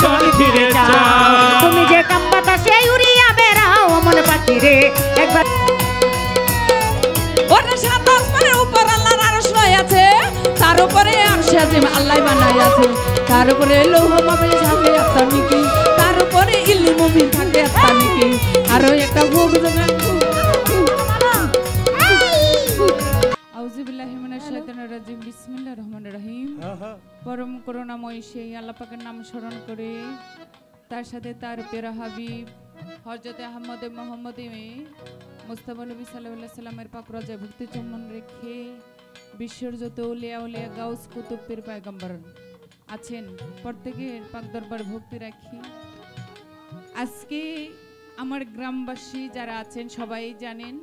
পিছন ফিরে যাও। তুমি যে কাম বাতাসে উড়িয়া বেড়াও মন পাখি রে একবার ওরে সাত আসমানের উপর আল্লাহর আরশ আছে, তার উপরে আরশে আজিম আল্লাহ বানাই আছে, তার উপরে লৌহ মাহফুজ থাকে আত্মানিকি, তার উপরে ইলমে মুবিন থাকে আত্মানিকি। আর একটা ভোগ জমা আউযু বিল্লাহি মিনাশ শাইতানির রাজিম বিসমিল্লাহির রহমানির রহিম। পরম করুণাময় সেই আল্লাহ পাকের নাম স্মরণ করে তার সাথে তার প্রিয় হাবিব হযরত আহমদ মুহাম্মদ মুস্তাফা নবী সাল্লাল্লাহু আলাইহি সাল্লামের পাক রোজায় ভক্তি চুম্বন রেখে বিশ্বের যত আউলিয়া উলিয়া গাউস কুতুব পীর পয়গম্বর আছেন প্রত্যেকের পাক দরবার ভক্তি রাখি। আজকে আমার গ্রামবাসী যারা আছেন সবাই জানেন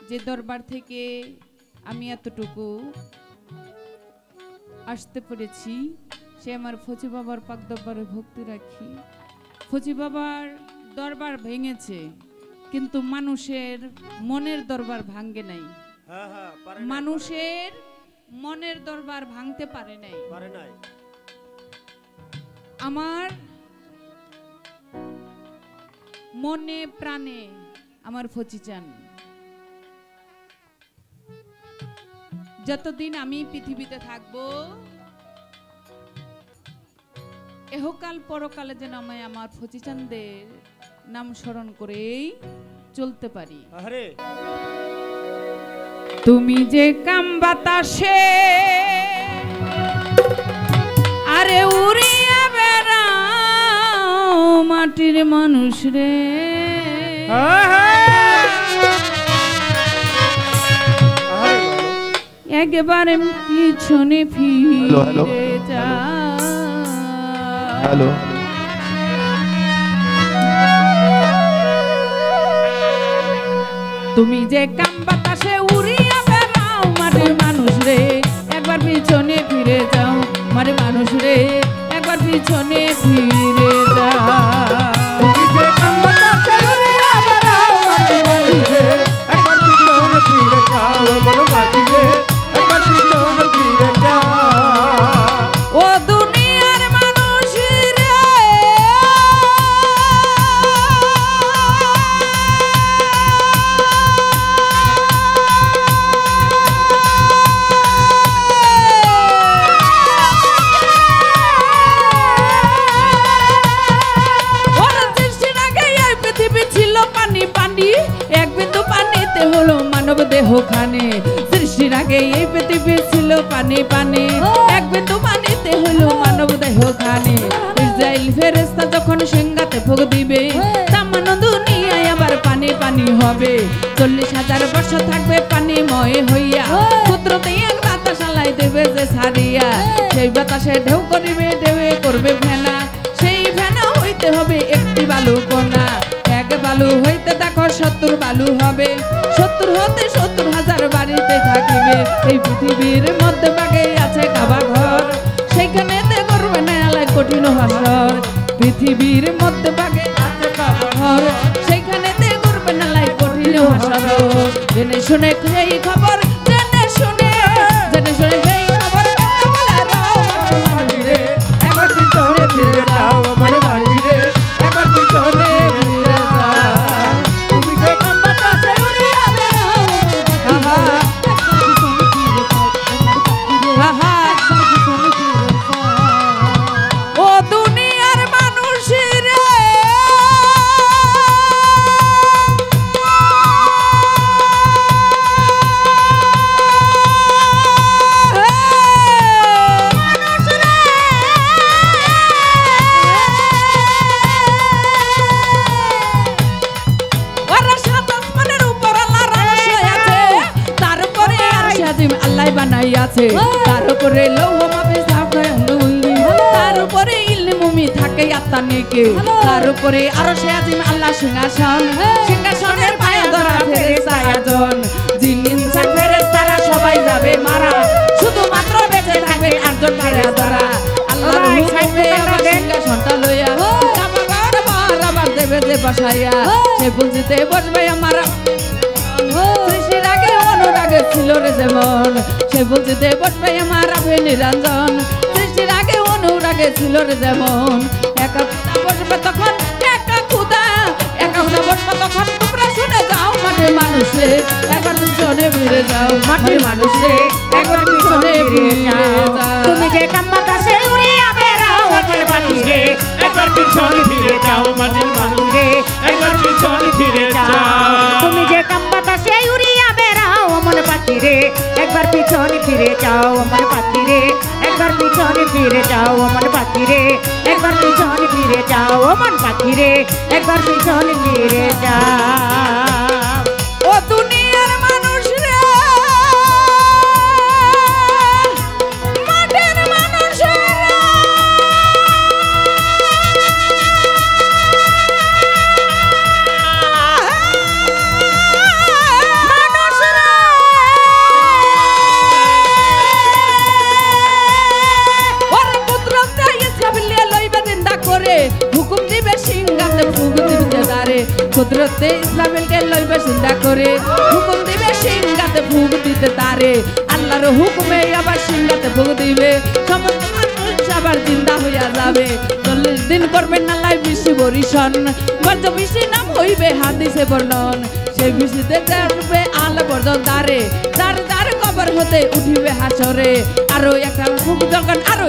যে দরবার থেকে আমি এতটুকু আসতে পেরেছি, সে আমার ফজি বাবার পাক দরবারে ভক্তি রাখি। ফজি বাবার দরবার ভেঙেছে কিন্তু মানুষের মনের দরবার ভাঙে নাই, মানুষের মনের দরবার ভাঙতে পারে নাই। আমার মনে প্রাণে আমার ফজি চান। যতদিন আমি পৃথিবীতে থাকবো এহকাল পরকালে যেন আমি আমার ফজি চাঁদের নাম স্মরণ করেই চলতে পারি। তুমি যে কাম বাতাসে আরে উড়িয়া বেড়াও মাটির মানুষ রে, একবারে পিছনে ফিরে যাও। তুমি যে কাম বাতাসে উড়িয়া বেড়াও মাটির মানুষ রে, একবার পিছনে ফিরে যাও মাটির মানুষ রে, একবার পিছনে ফিরে যাও। তুমি যে কাম বাতাসে উড়িয়া বেড়াও মাটির মানুষ রে, একবার পিছনে ফিরে যাও মন পাখি রে, একবার পিছনে ফিরে যাও। ও দুনিয়ার মানুষ রে দেহ খানে, সৃষ্টির আগে এই পৃথিবী ছিল পানি পানি, এক বিন্দু পানিতে হলো মানব দেহ খানে। ইসরাইল ফেরেশতা যখন সিংহাতে ভোগ দিবে তামানো দুনিয়ায় আবার পানি পানি হবে। 40,000 বছর থাকবে পানিময় হইয়া, কুদরতে এক বাতাস আলাই দেবে যে ছাড়িয়া, সেই বাতাসে ঢেউ করিবে ঢেউয়ে করবে ফেনা, সেই ফেনা হইতে হবে একটি বালু কণা। এক বালু হইতে দেখো 70 বালু হবে, 70 হতে 70,000 বাড়িতে থাকিবে। এই পৃথিবীর মধ্যে ভাগে আছে কাবা ঘর, সেখানে করবে না আলাই কঠিন হাসর। পৃথিবীর মধ্যে ভাগে আছে কাবা ঘর, সেখানে করবে না আলাই কঠিন হাসর। জেনে শুনে এই খবর জেনে শুনে সেই খবর একবার পিছনে ফিরে যাও মন পাখি রে, একবার পিছনে ফিরে যাও। তুমি যে কাম বাতাসে উড়িয়া বেড়াও ও দুনিয়ার মানুষ রে আল্লাহ বানাই আছে, তার উপরে লৌহ মাহফুজ থাকে, তার উপরে ইলমে মুবিন থাকে আত্মানিকে, তার উপরে আরশে আজিম আল্লাহ সিংহাসন, সিংহাসনের পায়ে ধরা ফেরেশতা আয়োজন। জিন ইনসান ফেরেশতারা সবাই যাবে মারা, শুধুমাত্র বেঁচে থাকবে 8 জন ফেরেশতা ধরা। আল্লাহর হুকুমে আবার সিংহাসনটা লইয়া আবার দেবে যে বসাইয়া, সে বুঝিতে বসবে আমার সৃষ্টির আগে অনুরাগে ছিল রে যেমন, সে বুঝিতে বসবে আমার আবে নিরঞ্জন। সৃষ্টির আগে অনুরাগে ছিল রে যেমন, একা খুদা বসবে তখন একা খুদা বসবে তখন তোমরা শুনে যাও মাটির মানুষে একবার পিছনে ফিরে যাও মাটির মানুষে একবার পিছনে ফিরে যাও তুমি যে কাম বাতাসে উড়িয়া বেড়াও আমার পাখি রে একবার পিছনে ফিরে যাও মাটির মানুষ রে একবার পিছনে ফিরে যাও তুমি যে কাম বাতাসে উড়িয়া বেড়াও আমার পাখি রে একবার পিছনে ফিরে যাও আমার পাখি রে একবার পিছনে ফিরে যাও আমার পাখি রে একবার পিছনে ফিরে যাও আমার পাখি রে একবার পিছনে ফিরে যাও ও দুনিয়ার মানুষ রে মাটির মানুষ হুকুম দিবে সিংহাতে ফুক দিবে দারে কুদরতে ইসলামেলকে লইবে চিন্তা করে হুকুম দিবে সিংহাতে ফুক দিতে তারে আল্লাহর হুকুমে আবার সিংহাতে ফুক দিবে সমস্ত মানুষ আবার জিন্দা হইয়া যাবে 40 দিন করবেন না লাই বৃষ্টি বরিশন গর্জ বৃষ্টি নাম হইবে হাদিসে বর্ণন সেই বৃষ্টিতে যাবে আলো পর্যন্ত দারে যার যার কবর হতে উঠিবে হাসরে আরো একটা ফুক যখন আরো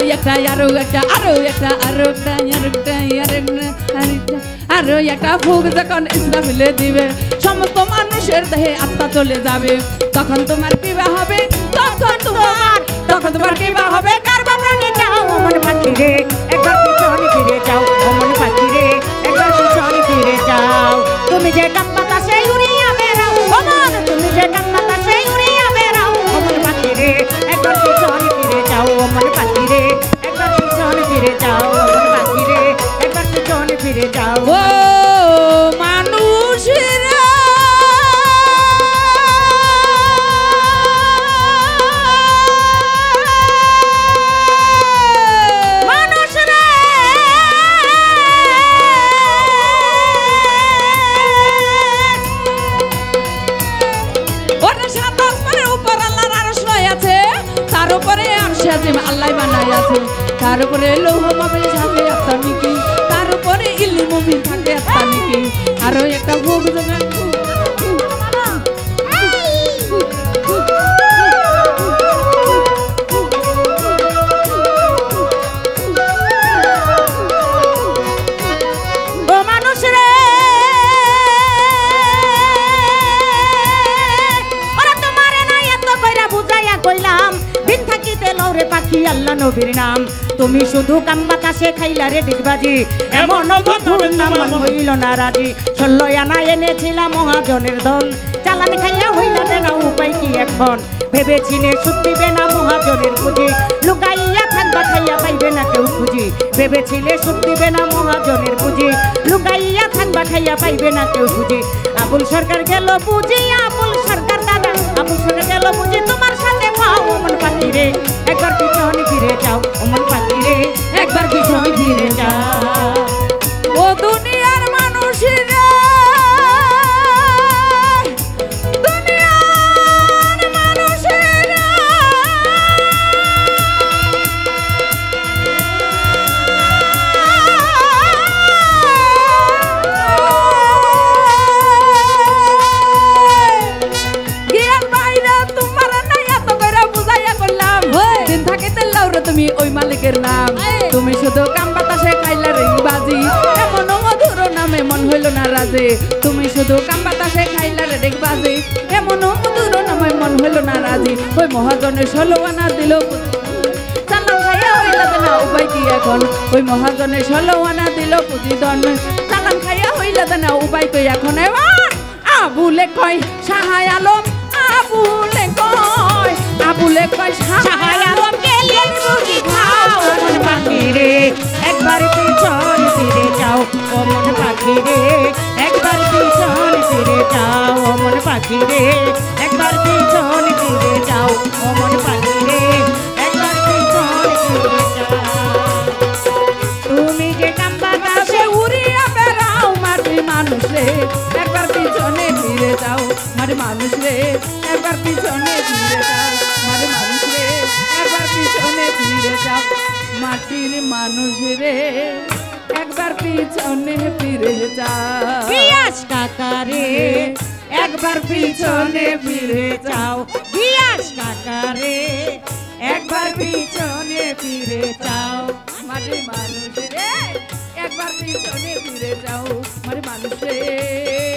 একটা ফুক যখন ইসলামিলে দিবে সমস্ত মানুষের দেহে আত্মা চলে যাবে তখন তোমার বিবাহ হবে তখন তোমার বিবাহ হবে কার বাগানে যাও আমার পাখি রে একবার পিছনে ফিরে যাও আমার পাখি রে একবার পিছনে ফিরে যাও তুমি যে কাম বাতাসে উড়িয়া বেড়াও আমার তুমি যে কাম বাতাসে উড়িয়া বেড়াও আমার পাখি রে একবার পিছনে ফিরে যাও আমার পাখি রে একবার পিছনে ফিরে যাও আমার পাখি রে একবার পিছনে ফিরে যাও ও মানুষেরা আল্লাহ বানাই আছে তার উপরে লৌহ মাবে থাকে একটা নাকি তার উপরে ইলমি মুমিন থাকে একটা নাকি আরো একটা ভোগ জোগান ও মানুষ রে ওরা তোমারে না এত কইরা বুঝাইয়া কইলাম দিন থাকিতে লওরে পাখি আল্লাহ নবীর নাম তুমি শুধু কাম বাতাসে খাইলা রে ডিগবাজি এমন বন্ধুর নাম হইল না রাজি 16 আনা এনেছিলাম মহাজনের ধন চালান খাইয়া হইলা না উপায় কি এখন ভেবেছিলে সুদ দিবে না মহাজনের পুঁজি লুকাইয়া থাকবা খাইয়া পাইবে না কেউ খুঁজি ভেবেছিলে সুদ দিবে না মহাজনের পুঁজি লুকাইয়া থাকবা খাইয়া পাইবে না কেউ খুঁজি আবুল সরকার গেল বুঝি আবুল সরকার দাদা আবুল সরকার গেল বুঝি তোমার সাথে পাও অমন পাখি রে একবার পিছনে ফিরে যাও অমন পাখি রে একবার পিছনে ফিরে যাও ও দুনিয়ার মানুষেরা তুমি ওই মালিকের নাম তুমি শুধু কাম বাতাসে খাইলা রে বাজি এমন মধুর নামে মন হইল না রাজে তুমি শুধু কাম বাতাসে খাইলা রে বাজি এমন মধুর নামে মন হইল না রাজি ওই মহাজনের 16 আনা দিল চালান খাইয়া হইলা না উপায় কি এখন ওই মহাজনের 16 আনা দিল পুঁজিধন চালান খাইয়া হইলা না উপায় তো এখন এবার আবুলে কয় সাহায় আলম আবুলে কয় সাহায় আলম পাখি রে একবার পিছন ফিরে যাও অমন পাখি রে একবার পিছন ফিরে যাও অমন পাখি রে একবার পিছন ফিরে যাও অমন পাখি রে একবার পিছন ফিরে যাও তুমি যে কাম বাতাসে উড়িয়া বেড়াও মাটি মানুষ রে একবার পিছনে ফিরে যাও মাটি মানুষ রে একবার পিছনে ফিরে যাও মাটি মানুষ রে একবার পিছনে ফিরে যাও মাটির মানুষ রে একবার পিছনে ফিরে যাও গিয়াস কাকা রে একবার পিছনে ফিরে যাও গিয়াস কাকা রে একবার পিছনে ফিরে যাও মাঝে মানুষ রে একবার পিছনে ফিরে যাও মাঝে মানুষ রে